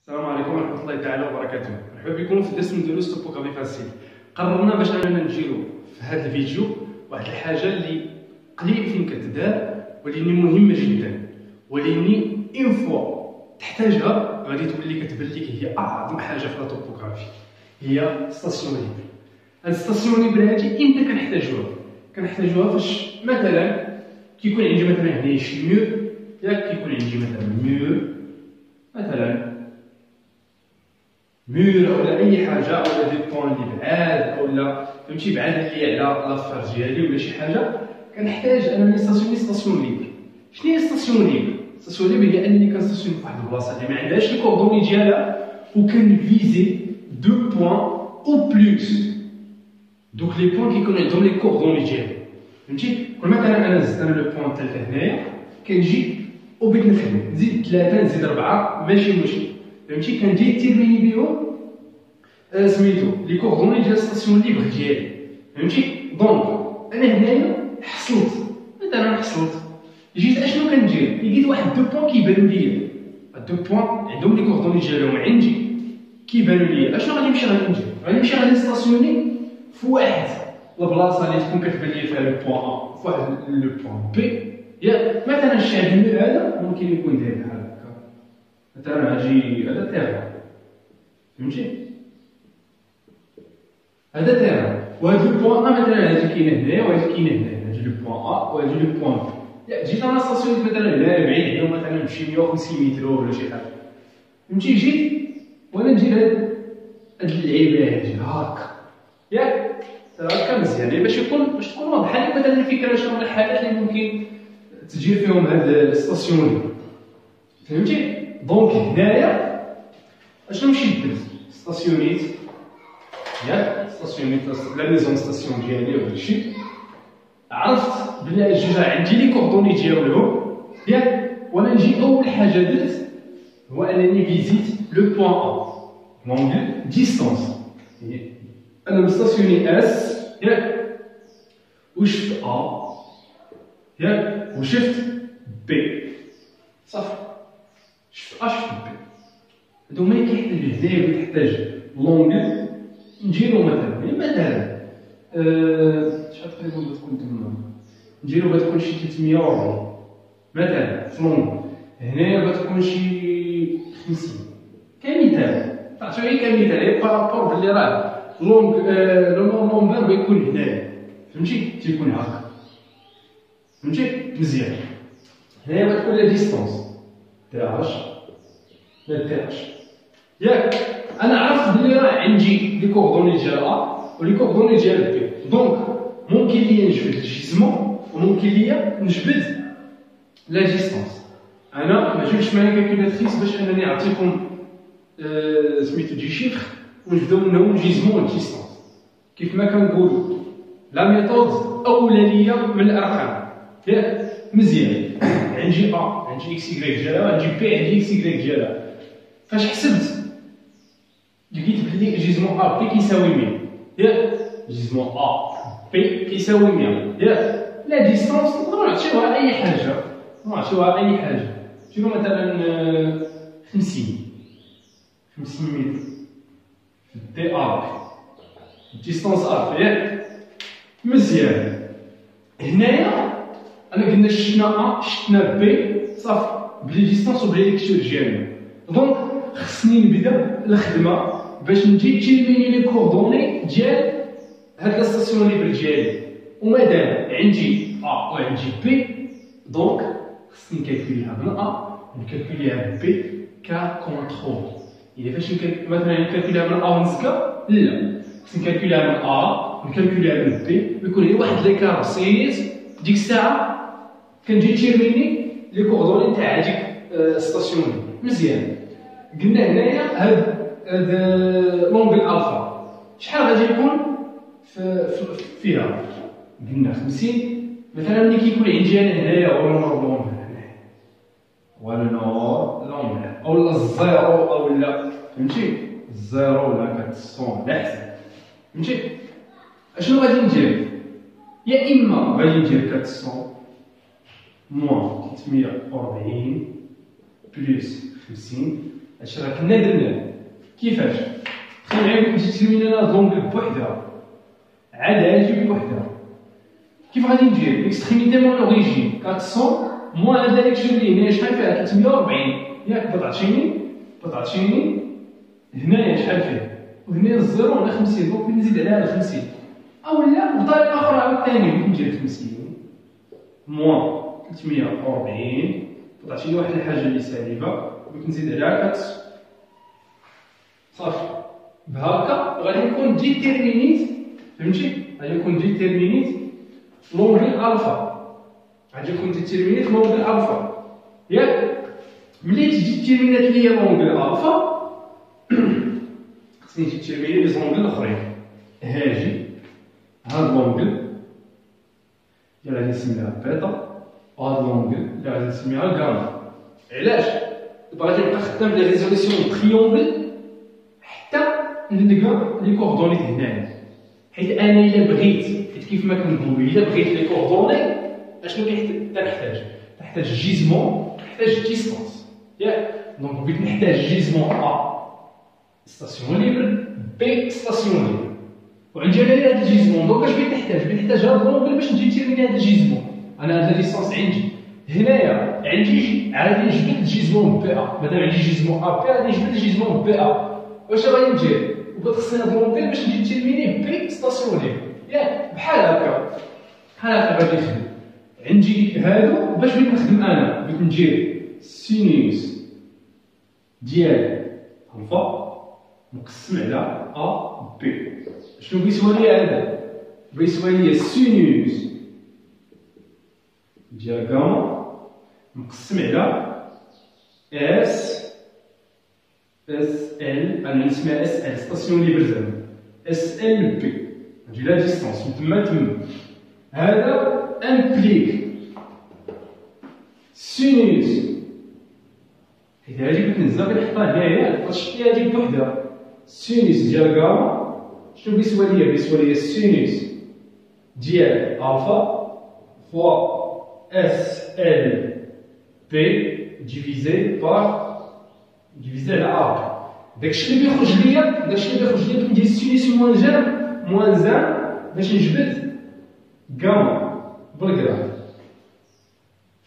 السلام عليكم ورحمة الله تعالى وبركاته. مرحبا بكم في درس من دروس توبوغرافي فاسيل. قررنا باش اننا نجيرو في هذا الفيديو واحد الحاجة اللي قليل فين كتدار ولكن مهمة جدا، ولكن اون فوا تحتاجها غادي تولي كتبان لك هي اعظم حاجة في لا توبوغرافي، هي ستاسيون ليبر. هاد ستاسيون ليبر هادي امتى كنحتاجوها؟ كنحتاجوها فاش مثلا كيكون عندي مثلا هنايا شي مور، ياك كيكون عندي مثلا مور مور ولا اي حاجه، ولا دي بوان اللي بعاد، ولا فهمتي بعاد اللي على لافير ديالي ولا شي حاجه، كنحتاج انا نستاسيوني ستاسيون ليبر. شنو هي ستاسيون ليبر؟ ستاسيون ليبر هي انني كنستاسيوني فواحد البلاصه اللي ما عندهاش لي كوردوني ديالها وكنفيزي دو بوان او بلوس. دوك لي بوان كيكونوا عندهم لي كوردوني ديالهم، فهمتي؟ كل مثلا انا زدت لو بوان 3 هنايا، كنجي وبغيت نخدم نزيد 3 نزيد 4 ماشي مشكل، فهمتي؟ كندير تيرميني بيهم سميتو لي كوردوني ديال ستاسيون ليبر ديالي، فهمتي؟ دونك انا هنايا حصلت مثلا جيت اشنو كندير؟ لقيت واحد دو بوان كيبانو ليا، هاد دو بوان عندهم لي كوردوني ديالهم عندي كيبانو ليا. اشنو غادي ندير؟ غادي نستاسيوني في واحد البلاصه اللي تكون كتبان ليا فيها لو بوان ا، في واحد لو بوان بي. يا مثلا الشعب هذا ممكن يكون داير بحال هكا، مثلا غادي هذا تيران، فهمتي؟ هذا تيران، وهاد لو بوان ا مثلا هادي كاينه هنايا وهادي كاينه هنايا، هادي لو بوان ا وهادي لو بوان بي. جيت انا ستاسيونيت مثلا هنا بعيد عليهم مثلا بشي 150 متر ولا شي حاجه، فهمتي؟ جيت وانا ندير هاد اللعيبه هادي هاكا، ياك هاكا مزيان باش تكون واضحه لك مثلا الفكره شنو هما الحالات اللي ممكن تجي فيهم هاد الستاسيون، فهمتي؟ دونك هنايا اشنو مشيت درت؟ ستاسيونيت، ياك ستاسيونيت لا ميزون ستاسيون ديالي ولا شي، عرفت بلي جوج عندي لي كوردوني ديالهم، ياك؟ وانا نجي اول حاجه درت هو انني فيزيت لو بوان ا لونغ ديستانس. انا مستاسيوني اس، ياك؟ وشفت ا، ياك؟ وشفت بي، صافي. شفت ا شفت بي، هادو هما اللي كيحتاج هنايا كتحتاج لونغ نديرو مثلا شحال تقريبا غتكون تما، نديرو غتكون شي 340 مثلا في لونغ، هنايا غتكون شي 50 كمثال، عرفتو غير كمثال بارابور بلي راه لونغ لو نومبر غيكون هنايا، فهمتي؟ تيكون هكا، فهمتي؟ مزيان. هنايا غتكون لا ديستونس تاعش ما تاعش، ياك؟ انا عرفت بلي راه عندي لي كوردوني ديال ا ولي كوردوني ديال بي، دونك ممكن ليا نجبد الجيزمون وممكن ليا نجبد لا ديستونس. انا ما جبتش معايا كالكولاتريس باش انني نعطيكم سميتو دي شيفر ونبداو منهم الجيزمون والديستونس. كيف ما كنقولوا لا ميثود اولانيه من الارقام، ياك؟ مزيان. عندي ا عندي اكس يكغيك ديالها، عندي بي عندي اكس يكغيك ديالها. فاش حسبت لقيت بلي جيزمون ا بي كيساوي 100، ياك؟ جيزمون ا بي كيساوي 100، ياك؟ لا ديستونس نقدروا نعطيوها اي حاجه، شنو مثلا 50 متر في دي ار ديستونس ار، ياك؟ مزيان. هنايا انا قلنا شفنا ا شفنا بي، صافي بلي ديستونس وبلي ليكتور ديالنا، دونك خصني نبدا الخدمه باش نجي تيرميني لي كوردوني ديال هاد لا ستاسيون ليبر ديالي، ومادام عندي ا وعندي بي دونك خصني نكالكوليها من ا ونكالكوليها بي ككونترول. يعني فاش مثلا نكالكوليها من ا ونزكا، لا خصني نكالكوليها من ا ونكالكوليها من بي، ويكون لي واحد ليكار بسيط. ديك الساعه كنجي تيرميني لي كوردوني تاع هاديك ستاسيون مزيان. قلنا هنايا هاد لونغ الفا شحال غادي يكون فيها؟ قلنا 50 مثلا. ملي كيكون عندي انا هنايا هو نور لونغ هنايا ولا نور لونغ اولا الزيرو اولا، فهمتي؟ الزيرو ولا 400 على حسب، فهمتي؟ اشنو غادي ندير؟ يا اما غادي ندير 400 موان 340 بلس 50 هادشي راه كنا درناه. كيفاش؟ تخيل معايا كنت تيرمينا هاد لونغل بوحدها، عاد هادي بوحدها. كيف غادي ندير؟ ليكستريميتي مون لوريجين 400 موان هاد داكشي اللي هنايا شحال فيها 340 ياك بطعتيني هنايا شحال فيه؟ وهنا الزيرو هنا 50 دونك نزيد عليها 50 اولا بطريقه اخرى عاوتاني ندير 50 موان 340 بطعتيني واحد الحاجه اللي سالبه نزيد عليها 4 صافي. بهاكا غادي نكون ديتيرمينيت فهمتي؟ غادي نكون ديتيرمينيت لونغل الفا، غادي نكون ديتيرمينيت لونغل الفا ياك. ملي تجي ديتيرمينات ليا لونغل الفا خصني ديتيرميني لي زونغل الاخرين. هاجي هاد لونغل اللي غادي نسميها بيتا، وهاد لونغل اللي غادي نسميها غاما. علاش؟ دابا غادي نبقى خدام لي ريزوليسيون تريونغل حتى نلقى لي كوردونيت هنايا، حيت انا الا بغيت، حيت كيف ما كنقولوا الا بغيت لي كوردوني اشنو كنحتاج جيزمون، نحتاج ديستانس ياك. دونك بغيت نحتاج جيزمون ا ستاسيون ليبر بي ستاسيون ليبر، وعندي انا هاد الجيزمون. دونك اش بغيت نحتاج هاد لونغل باش نديتيرميني هاد الجيزمون. انا هاد ديستانس عندي هنايا، عندي عادي نجبد الجيزمون بي ا، مادام عندي جيزمون ا بي غادي نجبد الجيزمون بي ا. واش غادي ندير؟ وبغيت خصني هاد لونغل باش نديتيرميني بي ستاسيون ليبر ياك. بحال هكا غادي نخدم. عندي هادو باش بغيت نخدم انا، بغيت ندير سينوس ديال الفا مقسم على ا بي. شنو بيسوى لي هذا؟ بيسوى لي سينوس ديال غاما مقسم على اس ال، انا نسميها اس ال ستاسيون ليبر زعما اس ال بي. نجي لا ديستانس من تما هذا امبليك سينوس، حيت هادي بغيت نهزها كنحطها هنايا شفتي هادي بوحدها. سينوس ديال غاما شنو بيسوى ليا؟ بيسوى ليا سينوس ديال الفا فوا اس ال بي ديفيزي على ا. داكشي اللي بيخرج ليا بغيت ندير سينوس موان زان باش نجبد غاما بالكراف.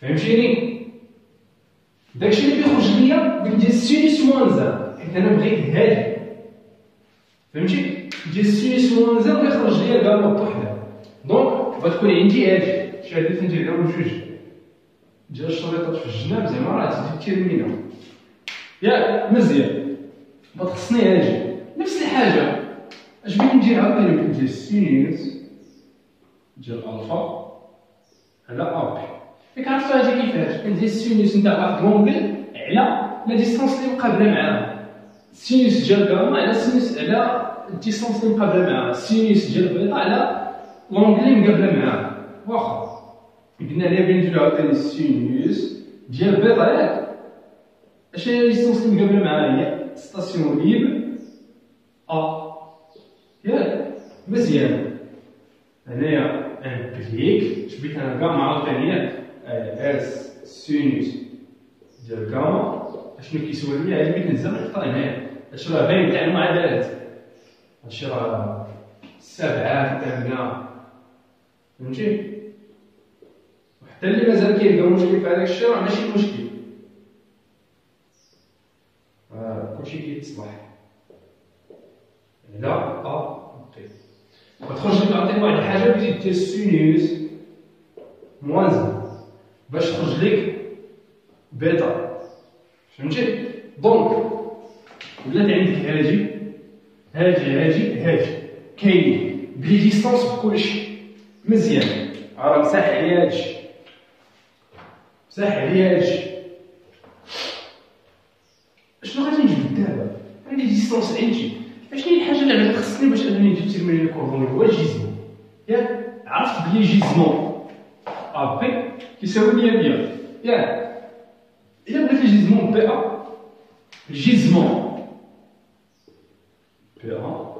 فهمتيني؟ داكشي اللي بيخرج ليا بغيت ندير سينوس موان زان حيت انا بغيت هادي. فهمتي؟ ندير سينوس موان زان ويخرج ليا غاما بوحدها. دونك غتكون عندي هادي شاديت ندير لهم جوج ديال الشريطات في الجناب زعما راه تزيد تيرمينا ياك مزيان. خصني هادي نفس الحاجه. اش بغيت ندير عاوتاني؟ بغيت ندير سينوس ديال الفا على ا بي. ياك عرفتو هادي كيفاش؟ كندير سينوس نتاع واحد لونغل على لا ديستانس اللي مقابله معاها. سينوس ديال غاما على سينوس على الديستانس اللي مقابله معاها. سينوس ديال بيتا على لونغل اللي مقابله معاها. واخا قلنا ليا بغيت ندير عاوتاني سينوس ديال بيتا ياك. اش هي الديستانس اللي مقابله معاها؟ هي ستاسيون ليبر ا ياك مزيان. هنايا امبليك اش بغيت انا غاما عاوتاني ياك اس سينوس ديال غاما اشنو كيسوى ليا؟ هادي بغيت نهزها نحطها هنايا. هادشي راه باين تاع المعادلات، هادشي راه 7 8 فهمتي؟ وحتى اللي مازال كيلقى مشكل في هذاك الشيء راه ماشي مشكل، كلشي كيتصلح على ا بي. وتخرج لك عطيك واحد الحاجه بغيتي دير سينوس موان زان باش تخرج لك بيتا. فهمتي؟ دونك ولات عندك هادي كاين بلي ديستانس بكلشي مزيان. راه مساح عليا هادشي، اشنو غادي نجبد دابا؟ عندي ديستانس عندي. اشنو هي الحاجه اللي غادي تخصني باش انني ندير تيرميني الكوردون؟ هو الجيزمون ياك. عرفت بلي جيزمون ا بي كيساوي ليا ياك. الا بغيت الجيزمون بي ا، الجيزمون بي ا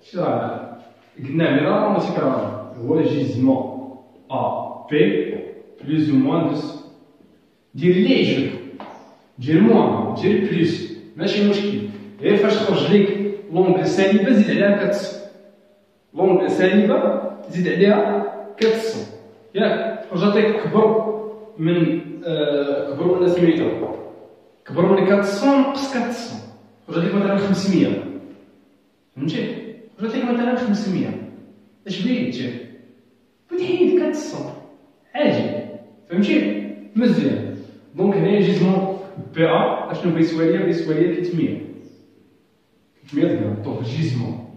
شي راه قلنا مرارا وتكرارا، هو جيزمون ا بي بلوز او موان دير اللي يعجبك، دير موان دير بلوس ماشي مشكل، غير فاش تخرج لك لونغ سالبه زيد عليها 400. لونغ سالبه زيد عليها 400 ياك، تخرج عطيك كبر من كبر ولا سميتو كبر من 400 نقص 400، تخرج لك مثلا 500. فهمتي؟ تخرج لك مثلا 500. اش بغيت فتحيد 400 عادي. فهمتي؟ مزيان. دونك هنايا جيزمون بي ا اشنو بيسوى ليا؟ بيسوى ليا 300 غرام. دونك جيزمون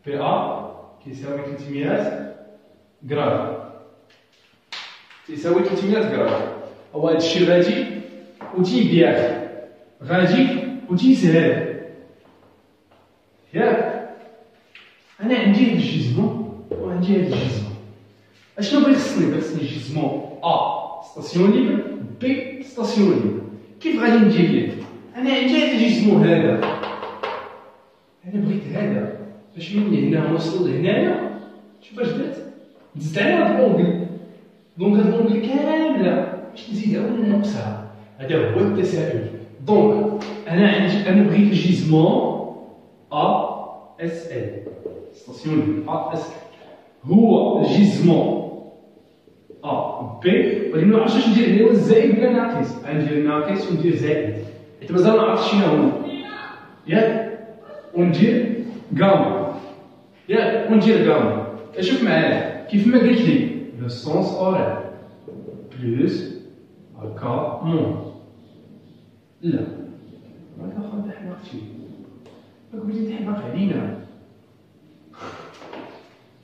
بي ا كيساوي 300 غرام، تيساوي 300 غرام. هو هادشي غادي وتيبيع، غادي وتيسهل ياك. انا عندي هاد الجيزمون وعندي هاد الجيزمون، اشنو بغيت خصني؟ خصني جيزمون ا ستاسيون ليبر، بي ستاسيون ليبر. كيف غادي ندير ليه؟ انا عندي هاد الجيزمون هذا، انا بغيت هذا باش من هنا نوصل لهنايا. شوف اش درت، دزت على هاد لونغل. دونك هاد لونغل كامله باش نزيدها ولا نقصها، هذا هو التساؤل. دونك انا بغيت الجيزمون ا اس ال ستاسيون ا اس ال هو الجيزمون ا بي، ولكن ما عرفتش اش ندير عليه، واش زائد ولا ناقص. غندير ناقص وندير زائد، حيت مازال ما عرفتش شنو هو ياك. وندير غاما ياك، وندير غاما. شوف معايا كيف ما قلت لي لو سونس اورال بلوس هكا مون. لا راك اخا حماقتي، راك بديتي تحماق علينا.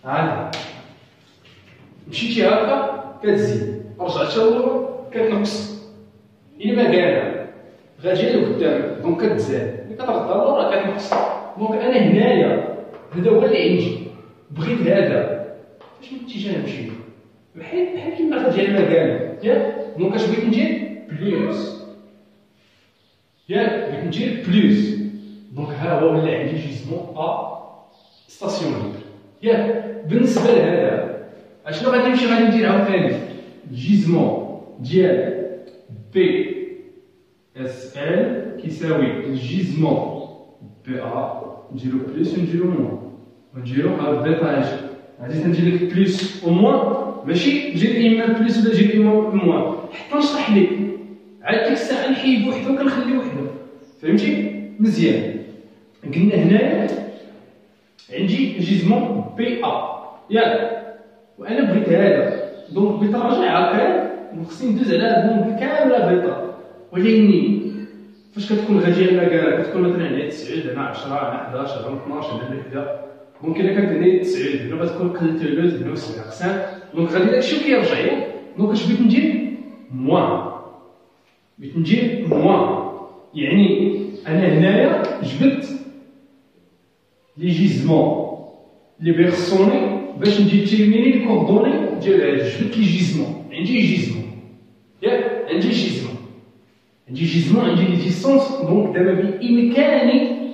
هاكا مشيتي هكا كتزيد، رجعتي للور كتنقص، إلا ما كان غادي لقدام دونك كتزاد، ملي كترد للور راه كتنقص. دونك انا هنايا هذا هو اللي عندي، بغيت هذا فاش من اتجاه نمشي؟ بحال كيما غادي على المكان ياك. دونك اش بغيت ندير؟ بلوس ياك، بغيت ندير بلوس. دونك ها هو ولا عندي جيزمون ا ستاسيون ليبر ياك. بالنسبه لهذا اشنو غادي نمشي غادي ندير عاوتاني؟ الجيزمون ديال بي اس ال كيساوي الجيزمون بي ا، نديرو بلوس ونديرو موان، ونديرو البيطاج. غادي ندير لك بلوس او موان، ماشي جير اما بلوس ولا جير اما موان، حتى نشرح لك. عاد ديك الساعه نحيد وحده وكنخلي وحده. فهمتي؟ مزيان. قلنا هنايا عندي جيزمون بي ا ياك، وانا بغيت هذا. دونك بالتراجع هكا خصني ندوز على هاد المونك كامله بيضاء. ولكن فاش كتكون غادي على كاع كتكون مثلا هنا 9 هنا 10 هنا 11 هنا 12 هنا 1، ممكن كانت هنا 9 هنا غتكون قلت ثلث هنا 7 اقسام. دونك غادي داكشي كيرجع ياك. دونك اش بغيت ندير؟ موان. بغيت ندير موان، يعني انا هنايا جبت لي جيزمون لي بيرسوني باش نديتيرميني لي كوردوني ديال جبت لي جيزمون. عندي جيزمون ياك، عندي جيزمون عندي لي ديستونس. دونك دابا بامكاني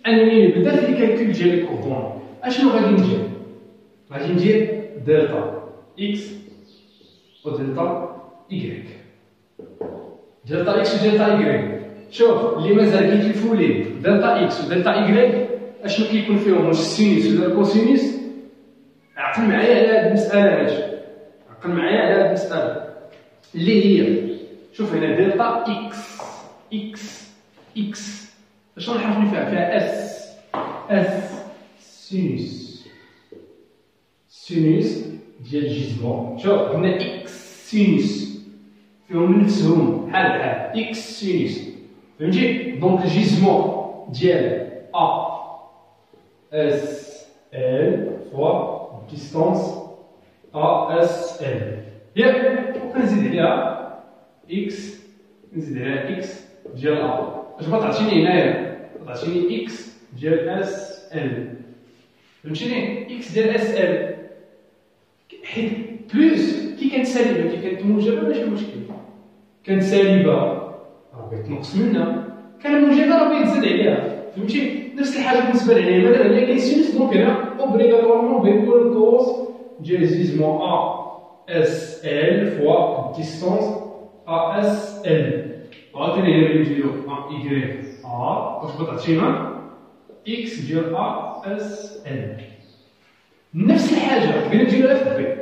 انني نبدا في الكالكول ديال لي كوردوني. اشنو غادي ندير؟ غادي ندير دلتا اكس ودلتا ايكغيك. دلتا اكس ودلتا ايكغيك، شوف اللي مازال كيتلفوا ليه دلتا اكس ودلتا ايكغيك اشنو كيكون فيهم؟ واش السينيس ولا الكوسينيس؟ عقل معايا على هاد المسألة هادي، عقل معايا على هاد المسألة اللي هي شوف هنا دلتا اكس اش غنحرفني فيها اس سينوس ديال الجيزمون. شوف قلنا اكس سينوس فيهم نفسهم بحال اكس سينوس. فهمتي؟ دونك الجيزمون ديال ا اس ال فوا distance ASL ياك. وكنزيد عليها اكس، نزيد عليها اكس ديال ا. اش غتعطيني هنايا؟ غتعطيني اكس ديال اس ال. فهمتيني؟ اكس ديال اس ال، حيت بلوس كي كانت سالبه كي كانت موجبه ماشي مشكل. كانت سالبه راه بغيت تنقص منها، كان موجبه راه بغيت تزاد عليها. فهمتي؟ نفس الحاجه بالنسبه لهنا، مثلا هنا كاين سينوس. دونك هنا اوبليغاتوارمون بيكون الكوز ديال جيزمون ا اس ال فوا ديستونس ا اس ال. وعاوتاني هنا اللي نديرو إيكغيك واش بغات عطينا إكس ديال اس ان. نفس الحاجة بغينا نديروها في بي،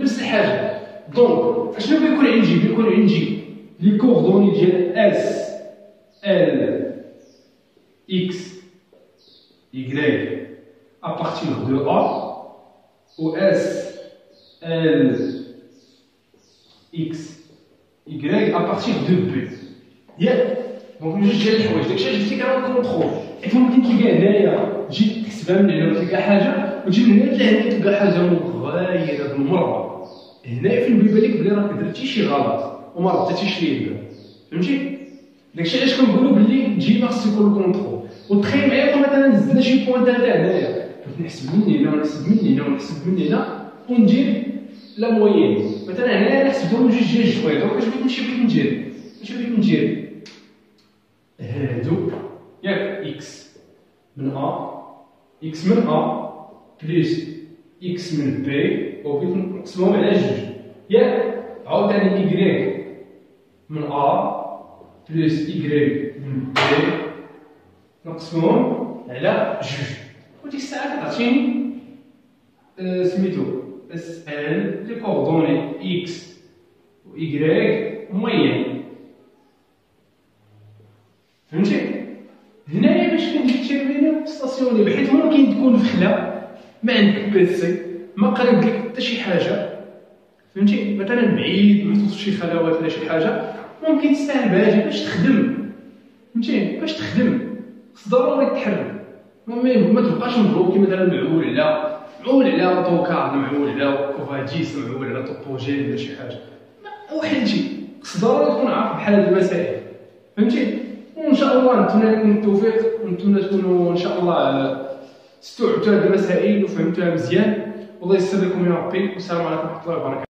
نفس الحاجة. دونك اشنو بيكون عندي؟ بيكون عندي لي كوردوني ديال اس ال إكس Y à partir de A ou S L X Y à partir de B. ياك دونك جوج ديال الحوايج، داكشي علاش قلت لك راه كونترول. حيت ممكن تلقى هنايا تجي تحسبها من هنا وتلقى حاجه، وتجي من هنا لهنا تلقى حاجه مغايره بالمره. هنايا فين بيبان لك بلي راك درتي شي غلط وما رديتيش ليه البال، فهمتي؟ داكشي علاش كنقولوا بلي ديما خص يكون كونترول. وتخيل معايا مثلا زدنا شي بوان داتا هنايا، نحسب من هنا ونحسب من هنا ونحسب من هنا وندير لا موين. مثلا هنايا نحسبهم جوج ديال الجوايع. دونك اش بغيت ندير؟ هادو ياك اكس من ا اكس من ا بلس اكس من بي، وبغيت نقسمهم على جوج ياك. عاوتاني ايكغيك من ا بلس ايكغيك من بي نقسمهم على جوج، وديك الساعه كتعطيني سميتو اس ان لي كوردوني اكس و ايكغيك موين، فهمتي؟ هنايا باش كنجي تيرميني ستاسيوني، حيت ممكن تكون في خلا ما عندك بيسي ما قريب لك حتى شي حاجه، فهمتي؟ مثلا بعيد محطوط في شي خلوات ولا شي حاجه، ممكن تستاهل باجي باش تخدم، فهمتي؟ باش تخدم خص ضروري تحرك، ما تبقاش مبروكي مثلا معول على اوتوكاد، معول على كوفاديس، معول على توبوجين ولا شي حاجه، وحلتي خص ضروري تكون عارف بحال هاد المسائل، فهمتي؟ وان شاء الله نتمنى لكم التوفيق، ونتمنى تكونوا ان شاء الله استوعبتوا هذه المسائل وفهمتوها مزيان، والله يسر لكم يا ربي. والسلام عليكم ورحمه الله وبركاته.